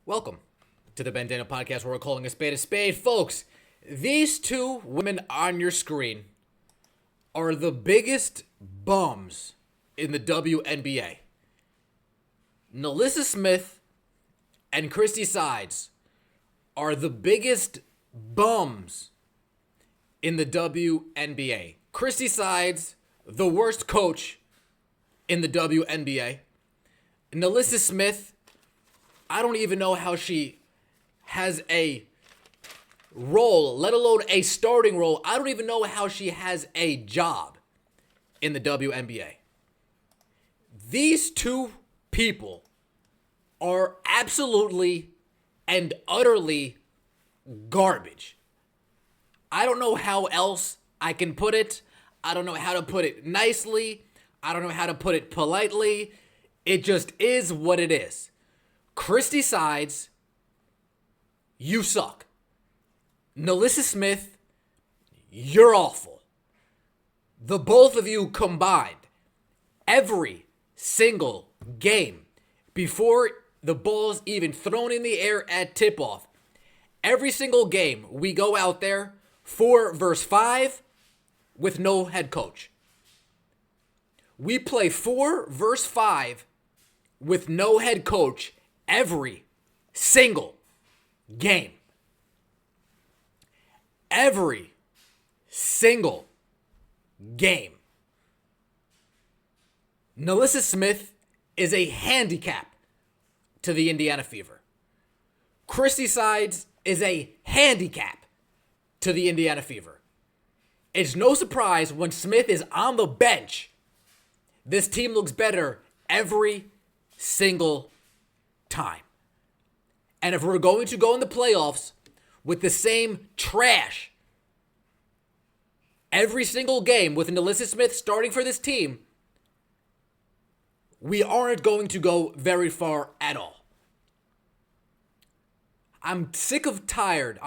Welcome to the Ben Daniel Podcast, where we're calling a spade. Folks, these two women on your screen are the biggest bums in the WNBA. NaLyssa Smith and Christie Sides are the biggest bums in the WNBA. Christie Sides, the worst coach in the WNBA. NaLyssa Smith, I don't even know how she has a role, let alone a starting role. I don't even know how she has a job in the WNBA. These two people are absolutely and utterly garbage. I don't know how else I can put it. I don't know how to put it nicely. I don't know how to put it politely. It just is what it is. Christie Sides, you suck. NaLyssa Smith, you're awful. The both of you combined, every single game, before the ball's even thrown in the air at tip-off, every single game we go out there 4 versus 5 with no head coach. We play 4 versus 5 with no head coach every single game. Every single game. NaLyssa Smith is a handicap to the Indiana Fever. Christie Sides is a handicap to the Indiana Fever. It's no surprise when Smith is on the bench, this team looks better every single time. And if we're going to go in the playoffs with the same trash every single game with NaLyssa Smith starting for this team, we aren't going to go very far at all. I'm sick and tired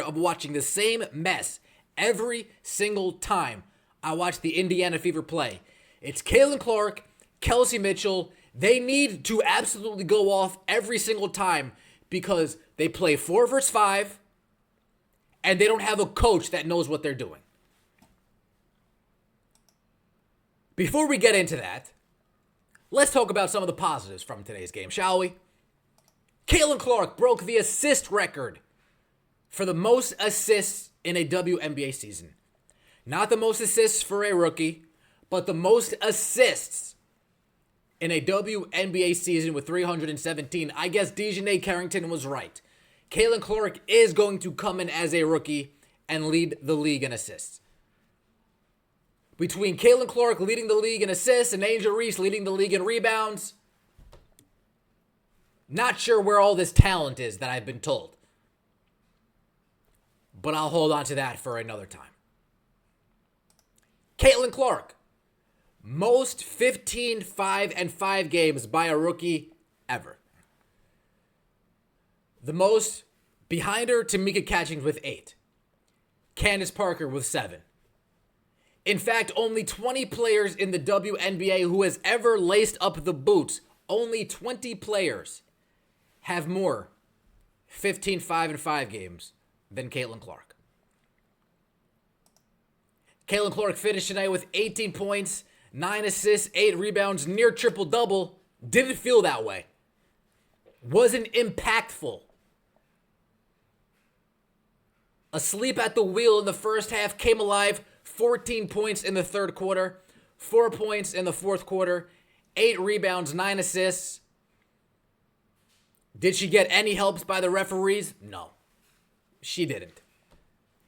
of watching the same mess every single time I watch the Indiana Fever play. It's Caitlyn Clark, Kelsey Mitchell. They need to absolutely go off every single time because they play 4 versus 5 and they don't have a coach that knows what they're doing. Before we get into that, let's talk about some of the positives from today's game, shall we? Caitlyn Clark broke the assist record for the most assists in a WNBA season. Not the most assists for a rookie, but the most assists in a WNBA season with 317. I guess Dejanay Carrington was right. Caitlyn Clark is going to come in as a rookie and lead the league in assists. Between Caitlyn Clark leading the league in assists and Angel Reese leading the league in rebounds, not sure where all this talent is that I've been told. But I'll hold on to that for another time. Caitlyn Clark, most 15, 5, and 5 games by a rookie ever. The most behind her, Tamika Catchings with 8. Candace Parker with 7. In fact, only 20 players in the WNBA who has ever laced up the boots, only 20 players have more 15, 5, and 5 games than Caitlyn Clark. Caitlyn Clark finished tonight with 18 points, 9 assists, 8 rebounds, near triple-double. Didn't feel that way. Wasn't impactful. Asleep at the wheel in the first half, came alive, 14 points in the third quarter, 4 points in the fourth quarter, 8 rebounds, 9 assists. Did she get any helps by the referees? No, she didn't.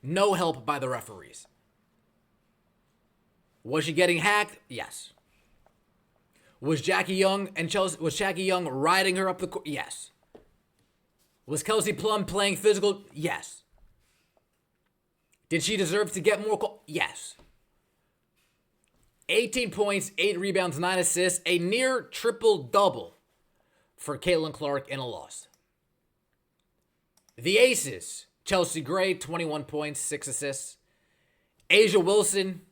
No help by the referees. Was she getting hacked? Yes. Was Jackie Young riding her up the court? Yes. Was Kelsey Plum playing physical? Yes. Did she deserve to get more? Yes. 18 points, 8 rebounds, 9 assists, a near triple-double for Caitlyn Clark in a loss. The Aces, Chelsea Gray, 21 points, 6 assists. A'ja Wilson,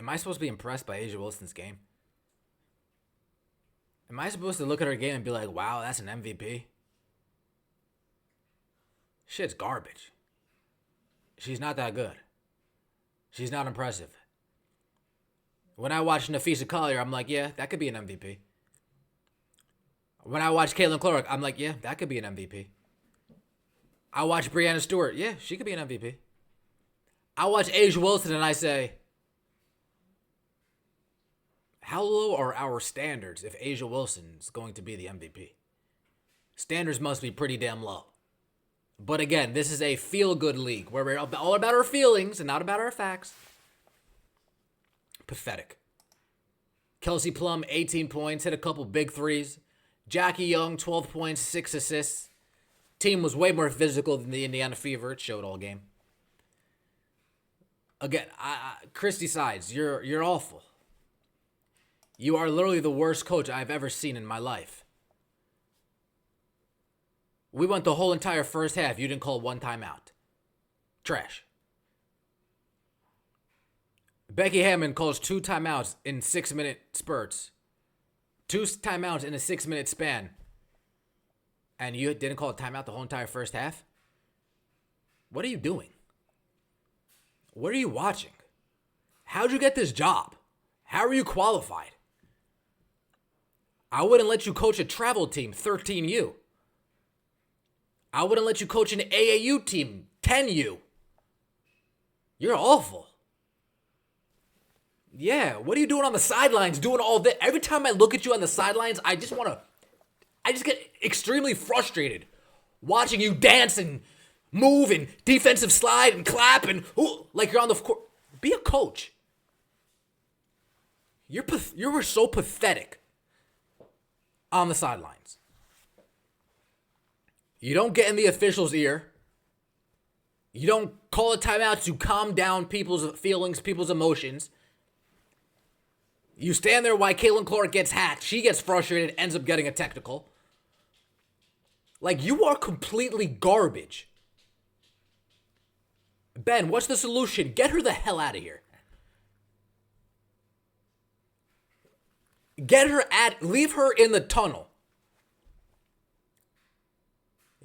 Am I supposed to be impressed by A'ja Wilson's game? Am I supposed to look at her game and be like, wow, that's an MVP? Shit's garbage. She's not that good. She's not impressive. When I watch NaLyssa Collier, I'm like, yeah, that could be an MVP. When I watch Caitlyn Clark, I'm like, yeah, that could be an MVP. I watch Breanna Stewart. Yeah, she could be an MVP. I watch A'ja Wilson and I say, how low are our standards if A'ja Wilson's going to be the MVP? Standards must be pretty damn low. But again, this is a feel-good league where we're all about our feelings and not about our facts. Pathetic. Kelsey Plum, 18 points, hit a couple big threes. Jackie Young, 12 points, 6 assists. Team was way more physical than the Indiana Fever. It showed all game. Again, Christie Sides, you're awful. You are literally the worst coach I've ever seen in my life. We went the whole entire first half. You didn't call one timeout. Trash. Becky Hammond calls 2 timeouts in 6-minute spurts. 2 timeouts in a 6-minute span. And you didn't call a timeout the whole entire first half? What are you doing? What are you watching? How'd you get this job? How are you qualified? I wouldn't let you coach a travel team, 13U. I wouldn't let you coach an AAU team, 10U. You're awful. Yeah, what are you doing on the sidelines doing all that? Every time I look at you on the sidelines, I just get extremely frustrated watching you dance and move and defensive slide and clap and like you're on the court. Be a coach. You were so pathetic on the sidelines. You don't get in the official's ear. You don't call a timeout to calm down people's feelings, people's emotions. You stand there while Caitlyn Clark gets hacked. She gets frustrated, ends up getting a technical. Like, you are completely garbage. Ben, what's the solution? Get her the hell out of here. Leave her in the tunnel.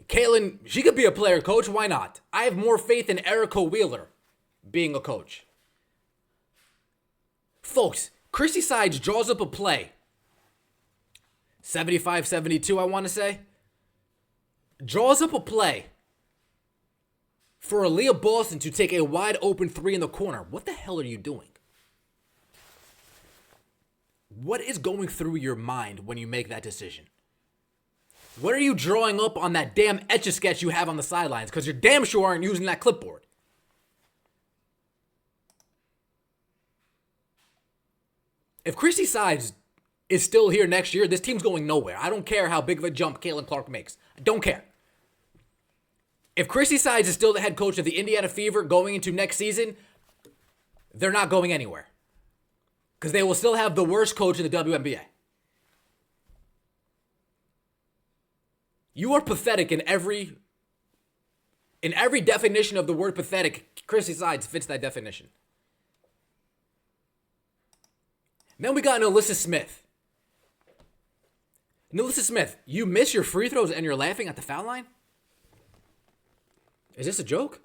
Caitlyn, she could be a player coach. Why not? I have more faith in Erica Wheeler being a coach. Folks, Christie Sides draws up a play. 75-72, I want to say. Draws up a play for Aaliyah Boston to take a wide open 3 in the corner. What the hell are you doing? What is going through your mind when you make that decision? What are you drawing up on that damn Etch-a-Sketch you have on the sidelines? Because you're damn sure aren't using that clipboard. If Christie Sides is still here next year, this team's going nowhere. I don't care how big of a jump Caitlyn Clark makes. I don't care. If Christie Sides is still the head coach of the Indiana Fever going into next season, they're not going anywhere. Because they will still have the worst coach in the WNBA. You are pathetic in every definition of the word pathetic. Christie Sides fits that definition. Then we got NaLyssa Smith. NaLyssa Smith, you miss your free throws and you're laughing at the foul line? Is this a joke?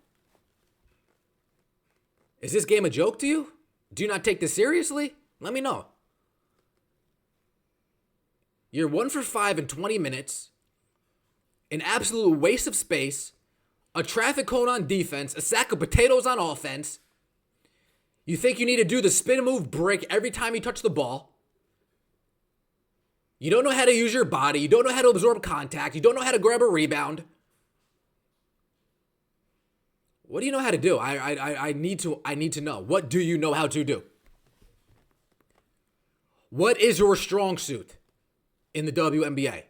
Is this game a joke to you? Do you not take this seriously? Let me know. You're 1 for 5 in 20 minutes. An absolute waste of space. A traffic cone on defense. A sack of potatoes on offense. You think you need to do the spin move brick every time you touch the ball. You don't know how to use your body. You don't know how to absorb contact. You don't know how to grab a rebound. What do you know how to do? I need to know. What do you know how to do? What is your strong suit in the WNBA?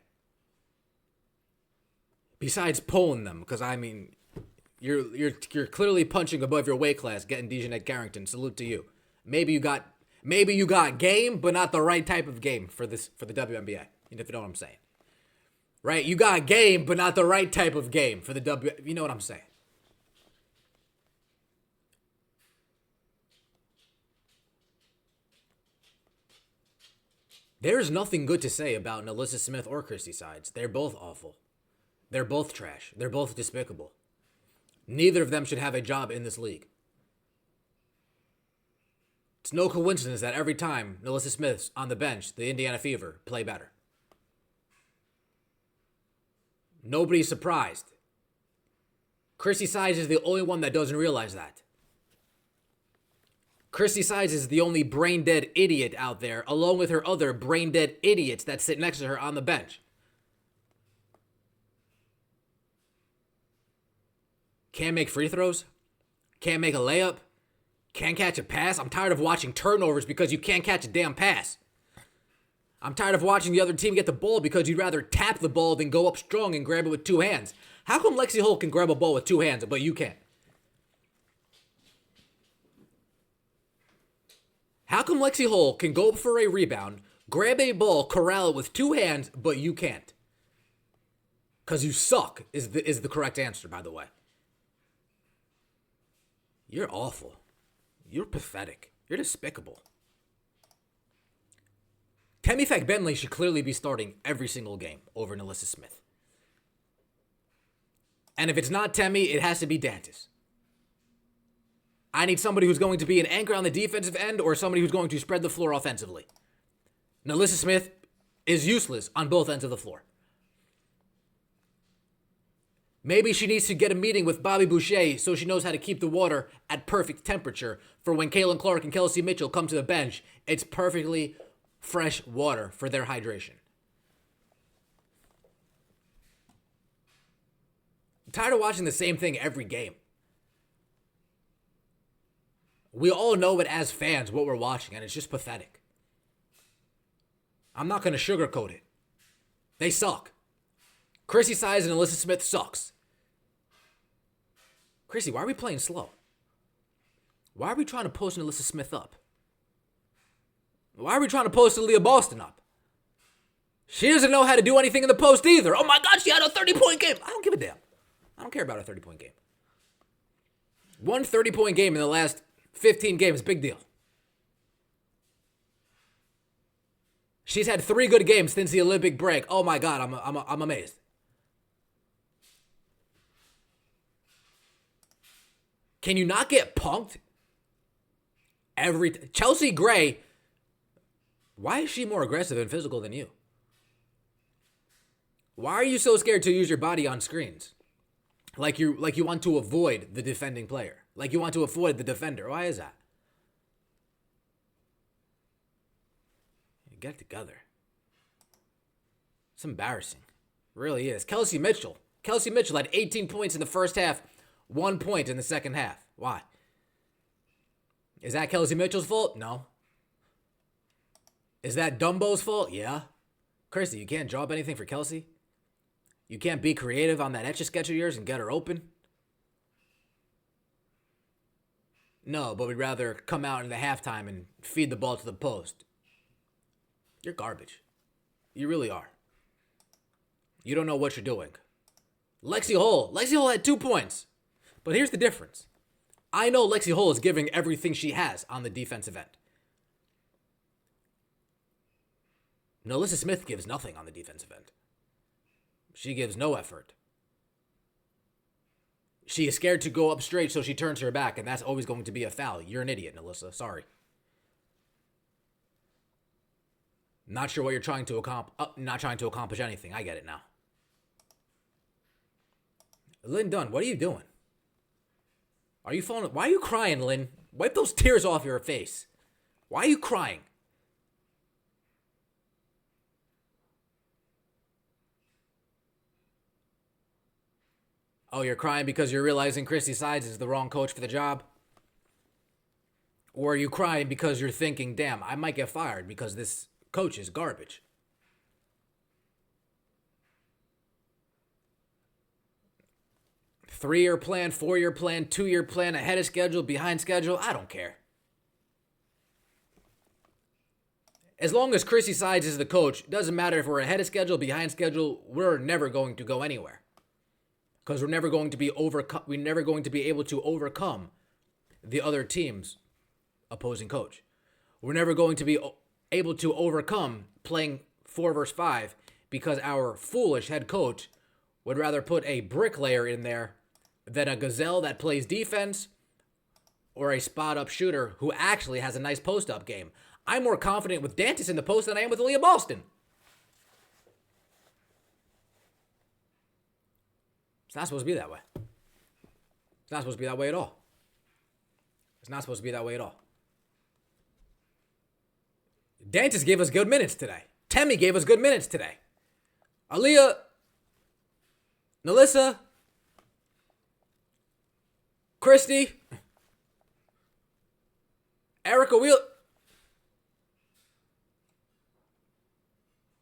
Besides pulling them, because I mean, you're clearly punching above your weight class, getting Dejanette Carrington. Salute to you. Maybe you got game, but not the right type of game for the WNBA. If you know what I'm saying, right? You got game, but not the right type of game for the W. You know what I'm saying? There's nothing good to say about NaLyssa Smith or Christie Sides. They're both awful. They're both trash. They're both despicable. Neither of them should have a job in this league. It's no coincidence that every time NaLyssa Smith's on the bench, the Indiana Fever play better. Nobody's surprised. Christie Sides is the only one that doesn't realize that. Christie Sides is the only brain-dead idiot out there, along with her other brain-dead idiots that sit next to her on the bench. Can't make free throws. Can't make a layup. Can't catch a pass. I'm tired of watching turnovers because you can't catch a damn pass. I'm tired of watching the other team get the ball because you'd rather tap the ball than go up strong and grab it with two hands. How come Lexi Hull can grab a ball with two hands, but you can't? How come Lexi Hull can go up for a rebound, grab a ball, corral it with two hands, but you can't? Because you suck is the correct answer, by the way. You're awful. You're pathetic. You're despicable. Tamika Catchings should clearly be starting every single game over NaLyssa Smith. And if it's not Temi, it has to be Dantas. I need somebody who's going to be an anchor on the defensive end or somebody who's going to spread the floor offensively. NaLyssa Smith is useless on both ends of the floor. Maybe she needs to get a meeting with Bobby Boucher so she knows how to keep the water at perfect temperature for when Caitlyn Clark and Kelsey Mitchell come to the bench. It's perfectly fresh water for their hydration. I'm tired of watching the same thing every game. We all know it as fans what we're watching, and it's just pathetic. I'm not going to sugarcoat it. They suck. Christie Sides and NaLyssa Smith sucks. Chrissy, why are we playing slow? Why are we trying to post NaLyssa Smith up? Why are we trying to post Aaliyah Boston up? She doesn't know how to do anything in the post either. Oh my God, she had a 30-point game. I don't give a damn. I don't care about a 30-point game. One 30-point game in the last 15 games, big deal. She's had 3 good games since the Olympic break. Oh my God, I'm amazed. Can you not get punked? Chelsea Gray, why is she more aggressive and physical than you? Why are you so scared to use your body on screens? Like you want to avoid the defending player. Like you want to avoid the defender. Why is that? Get it together. It's embarrassing. It really is. Kelsey Mitchell had 18 points in the first half, 1 point in the second half. Why? Is that Kelsey Mitchell's fault? No. Is that Dumbo's fault? Yeah. Christy, you can't draw up anything for Kelsey? You can't be creative on that Etch-a-Sketch of yours and get her open? No, but we'd rather come out in the halftime and feed the ball to the post. You're garbage. You really are. You don't know what you're doing. Lexi Hull had 2 points. But here's the difference. I know Lexi Hull is giving everything she has on the defensive end. NaLyssa Smith gives nothing on the defensive end. She gives no effort. She is scared to go up straight, so she turns her back, and that's always going to be a foul. You're an idiot, NaLyssa. Sorry. Not sure what you're trying to accomplish anything. I get it now. Lynn Dunn, what are you doing? Are you falling? Why are you crying, Lynn? Wipe those tears off your face. Why are you crying? Oh, you're crying because you're realizing Christie Sides is the wrong coach for the job? Or are you crying because you're thinking, damn, I might get fired because this coach is garbage? Three-year plan, 4-year plan, 2-year plan, ahead of schedule, behind schedule, I don't care. As long as Christie Sides is the coach, it doesn't matter if we're ahead of schedule, behind schedule, we're never going to go anywhere. Because we're never going to be able to overcome the other team's opposing coach. We're never going to be able to overcome playing 4 versus 5 because our foolish head coach would rather put a bricklayer in there than a gazelle that plays defense or a spot-up shooter who actually has a nice post-up game. I'm more confident with Dantis in the post than I am with Aaliyah Boston. It's not supposed to be that way. It's not supposed to be that way at all. It's not supposed to be that way at all. Dantis gave us good minutes today. Temmie gave us good minutes today. Aaliyah, NaLyssa, Christie, Erica Wheel.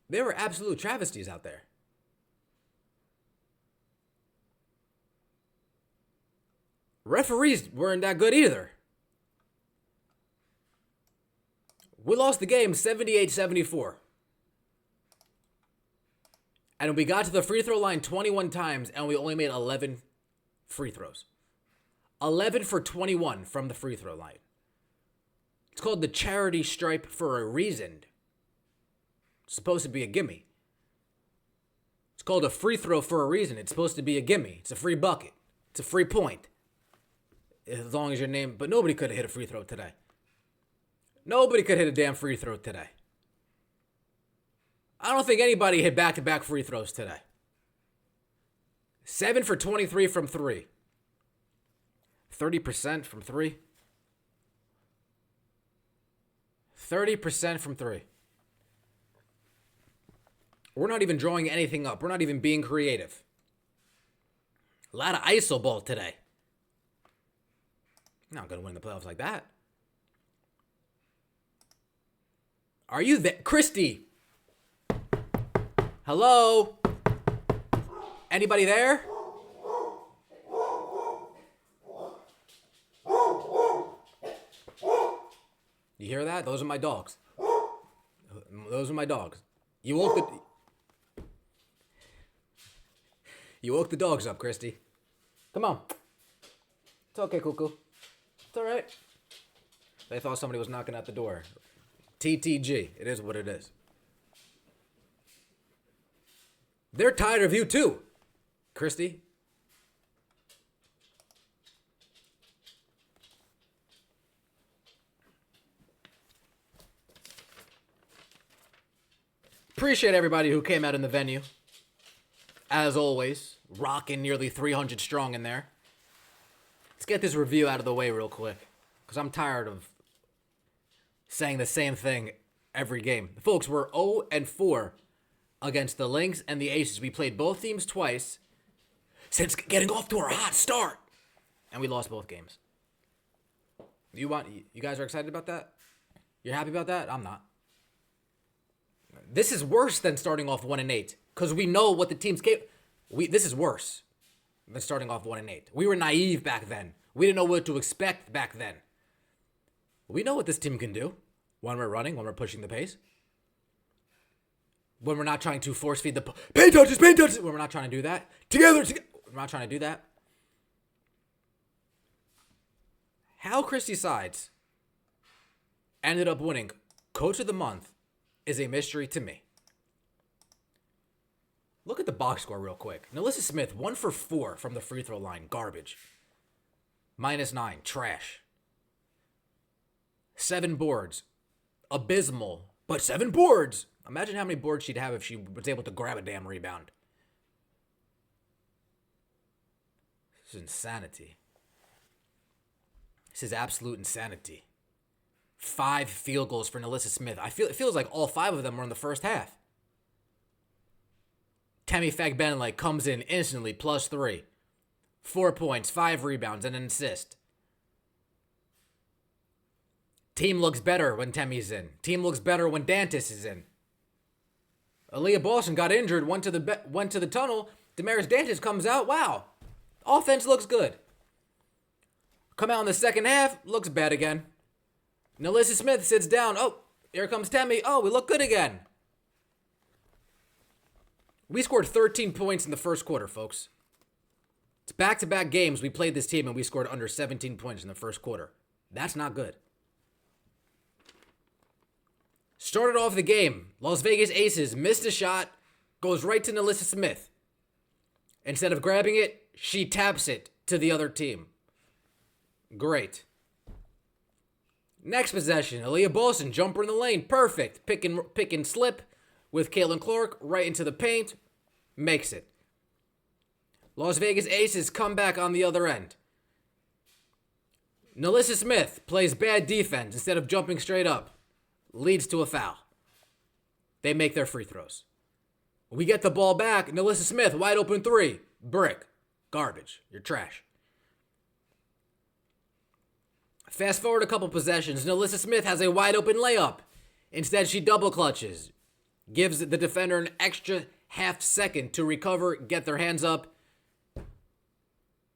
They were absolute travesties out there. Referees weren't that good either. We lost the game 78-74. And we got to the free throw line 21 times, and we only made 11 free throws. 11 for 21 from the free throw line. It's called the charity stripe for a reason. It's supposed to be a gimme. It's called a free throw for a reason. It's supposed to be a gimme. It's a free bucket. It's a free point. As long as your name... But nobody could have hit a free throw today. Nobody could hit a damn free throw today. I don't think anybody hit back-to-back free throws today. 7 for 23 from 3. 30% from 3. 30% from 3. We're not even drawing anything up. We're not even being creative. A lot of iso ball today. I'm not going to win the playoffs like that. Are you there? Christie. Hello? Anybody there? You hear that? Those are my dogs. Those are my dogs. You woke the dogs up, Christie. Come on. It's okay, Cuckoo. It's all right. They thought somebody was knocking at the door. TTG. It is what it is. They're tired of you too, Christie. Appreciate everybody who came out in the venue. As always, rocking nearly 300 strong in there. Let's get this review out of the way real quick, because I'm tired of saying the same thing every game. Folks, we're 0-4 against the Lynx and the Aces. We played both teams twice since getting off to our hot start, and we lost both games. You guys are excited about that? You're happy about that? I'm not. This is worse than starting off 1-8, because we know what the team's capable. This is worse than starting off 1-8. We were naive back then. We didn't know what to expect back then. We know what this team can do when we're running, when we're pushing the pace. When we're not trying to force feed the paint touches. When we're not trying to do that. Together. We're not trying to do that. How Christie Sides ended up winning Coach of the Month is a mystery to me. Look at the box score real quick. NaLyssa Smith, 1 for 4 from the free throw line. Garbage. -9. Trash. 7 boards. Abysmal. But 7 boards. Imagine how many boards she'd have if she was able to grab a damn rebound. This is insanity. This is absolute insanity. 5 field goals for NaLyssa Smith. It feels like all 5 of them were in the first half. Tammy Fagbenley comes in instantly, +3. 4 points, 5 rebounds, and an assist. Team looks better when Temmie's in. Team looks better when Dantis is in. Aaliyah Boston got injured, went to the tunnel. Damaris Dantis comes out. Wow. Offense looks good. Come out in the second half, looks bad again. NaLyssa Smith sits down. Oh, here comes Temmie. Oh, we look good again. We scored 13 points in the first quarter, folks. It's back-to-back games we played this team and we scored under 17 points in the first quarter. That's not good. Started off the game. Las Vegas Aces missed a shot, goes right to NaLyssa Smith. Instead of grabbing it, she taps it to the other team. Great. Next possession, Aaliyah Boston, jumper in the lane, perfect. Pick and slip with Caitlyn Clark right into the paint, makes it. Las Vegas Aces come back on the other end. NaLyssa Smith plays bad defense instead of jumping straight up. Leads to a foul. They make their free throws. We get the ball back. NaLyssa Smith, wide open three. Brick. Garbage. You're trash. Fast forward a couple possessions. NaLyssa Smith has a wide open layup. Instead, she double clutches. Gives the defender an extra half second to recover, get their hands up.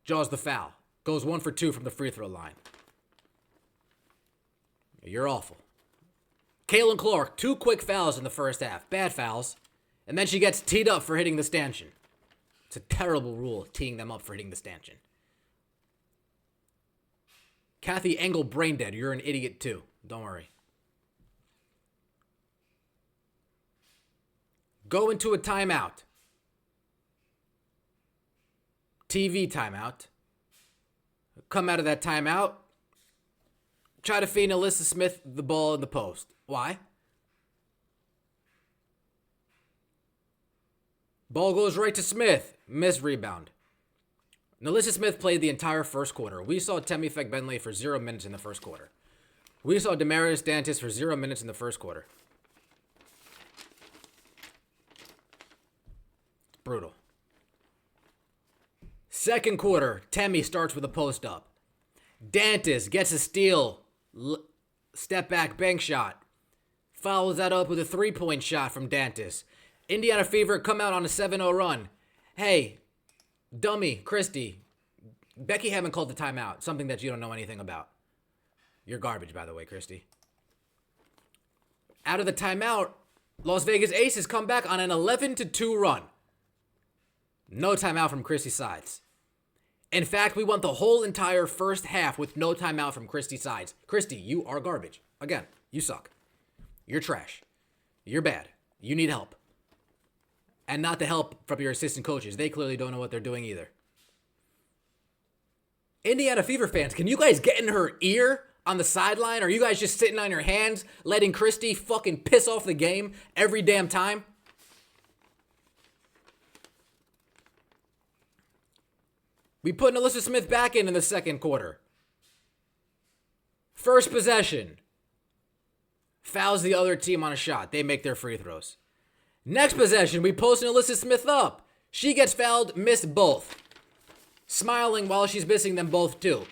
Draws the foul. Goes 1 for 2 from the free throw line. You're awful. Caitlyn Clark, 2 quick fouls in the first half. Bad fouls. And then she gets teed up for hitting the stanchion. It's a terrible rule, teeing them up for hitting the stanchion. Kathy Engel, brain dead. You're an idiot too. Don't worry. Go into a timeout. TV timeout. Come out of that timeout. Try to feed NaLyssa Smith the ball in the post. Why? Ball goes right to Smith. Missed rebound. NaLyssa Smith played the entire first quarter. We saw Tamika Catchings for 0 minutes in the first quarter. We saw Damaris Dantas for 0 minutes in the first quarter. Brutal. Second quarter, Tammy starts with a post up. Dantas gets a steal. Step back bank shot. Follows that up with a 3-point shot from Dantas. Indiana Fever come out on a 7-0 run. Hey, dummy, Christie. Becky haven't called the timeout. Something that you don't know anything about. You're garbage, by the way, Christie. Out of the timeout, Las Vegas Aces come back on an 11-2 run. No timeout from Christie Sides. In fact, we went the whole entire first half with no timeout from Christie Sides. Christie, you are garbage. Again, you suck. You're trash. You're bad. You need help. And not the help from your assistant coaches. They clearly don't know what they're doing either. Indiana Fever fans, can you guys get in her ear on the sideline? Or are you guys just sitting on your hands letting Christie fucking piss off the game every damn time? We put NaLyssa Smith back in the second quarter. First possession. Fouls the other team on a shot. They make their free throws. Next possession, we post NaLyssa Smith up. She gets fouled, missed both. Smiling while she's missing them both too.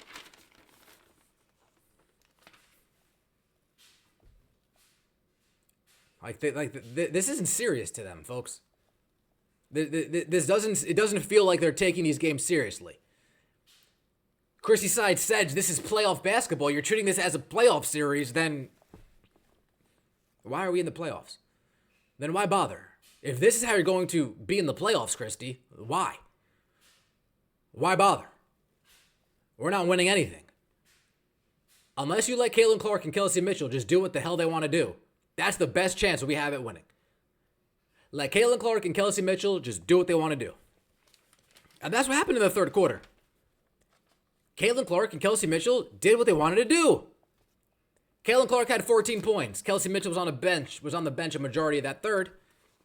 This isn't serious to them, folks. It doesn't feel like they're taking these games seriously. Christie Sides said this is playoff basketball. You're treating this as a playoff series, then why are we in the playoffs? Then why bother? If this is how you're going to be in the playoffs, Christie, why? Why bother? We're not winning anything. Unless you let Caitlyn Clark and Kelsey Mitchell just do what the hell they want to do. That's the best chance we have at winning. Let Caitlyn Clark and Kelsey Mitchell just do what they want to do. And that's what happened in the third quarter. Caitlyn Clark and Kelsey Mitchell did what they wanted to do. Caitlyn Clark had 14 points. Kelsey Mitchell was on the bench a majority of that third.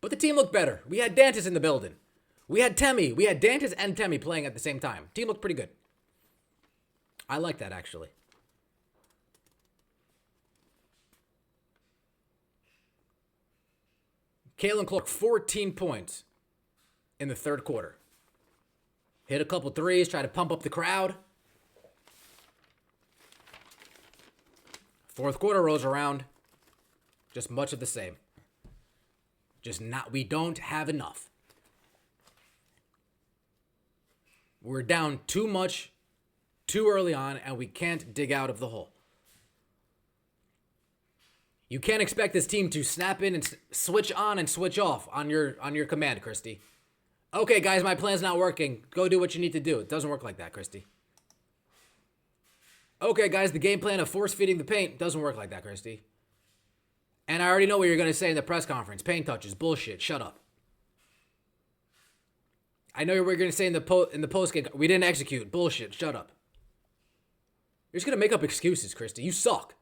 But the team looked better. We had Dantas in the building. We had Temi. We had Dantas and Temi playing at the same time. Team looked pretty good. I like that, actually. Caitlyn Clark, 14 points in the third quarter. Hit a couple threes, try to pump up the crowd. Fourth quarter rolls around. Just much of the same. We don't have enough. We're down too much, too early on, and we can't dig out of the hole. You can't expect this team to snap in and switch on and switch off on your command, Christie. Okay, guys, my plan's not working. Go do what you need to do. It doesn't work like that, Christie. Okay, guys, the game plan of force-feeding the paint doesn't work like that, Christie. And I already know what you're going to say in the press conference. Paint touches. Bullshit. Shut up. I know what you're going to say in the post game. We didn't execute. Bullshit. Shut up. You're just going to make up excuses, Christie. You suck.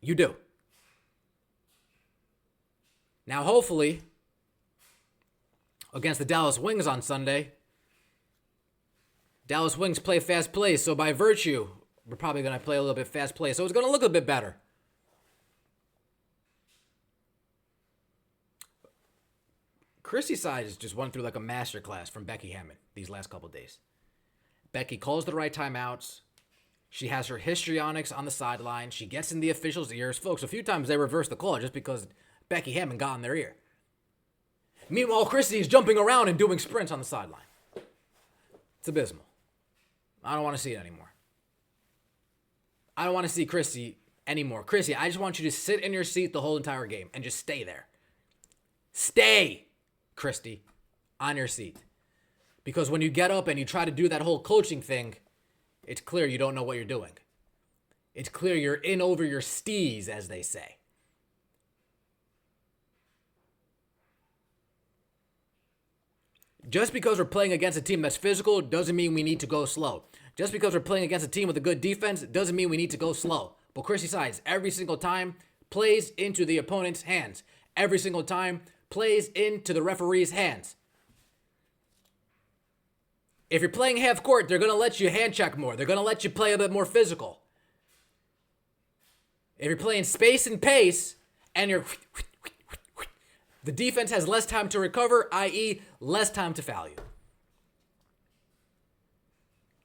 You do. Now, hopefully, against the Dallas Wings on Sunday, Dallas Wings play fast plays, so by virtue, we're probably going to play a little bit fast play, so it's going to look a bit better. Christie Sides just went through like a masterclass from Becky Hammond these last couple days. Becky calls the right timeouts. She has her histrionics on the sideline. She gets in the officials' ears. Folks, a few times they reverse the call just because Becky Hammond got in their ear. Meanwhile, Christie is jumping around and doing sprints on the sideline. It's abysmal. I don't want to see it anymore. I don't want to see Christie anymore. Christie, I just want you to sit in your seat the whole entire game and just stay there. Stay, Christie, on your seat. Because when you get up and you try to do that whole coaching thing, it's clear you don't know what you're doing. It's clear you're in over your steez, as they say. Just because we're playing against a team that's physical doesn't mean we need to go slow. Just because we're playing against a team with a good defense doesn't mean we need to go slow. But Christie Sides, every single time, plays into the opponent's hands. Every single time, plays into the referee's hands. If you're playing half court, they're going to let you hand check more. They're going to let you play a bit more physical. If you're playing space and pace, and the defense has less time to recover, i.e., less time to foul you.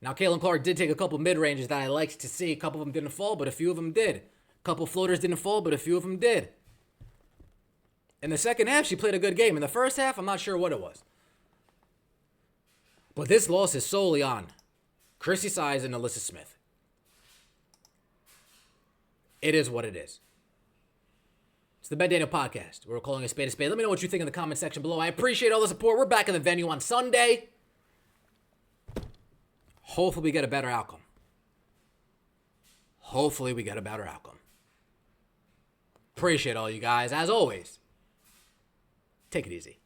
Now, Caitlyn Clark did take a couple mid-ranges that I liked to see. A couple of them didn't fall, but a few of them did. A couple floaters didn't fall, but a few of them did. In the second half, she played a good game. In the first half, I'm not sure what it was. But this loss is solely on Christie Sides and NaLyssa Smith. It is what it is. It's the Ben Daniel Podcast. We're calling a spade a spade. Let me know what you think in the comment section below. I appreciate all the support. We're back in the venue on Sunday. Hopefully we get a better outcome. Appreciate all you guys. As always, take it easy.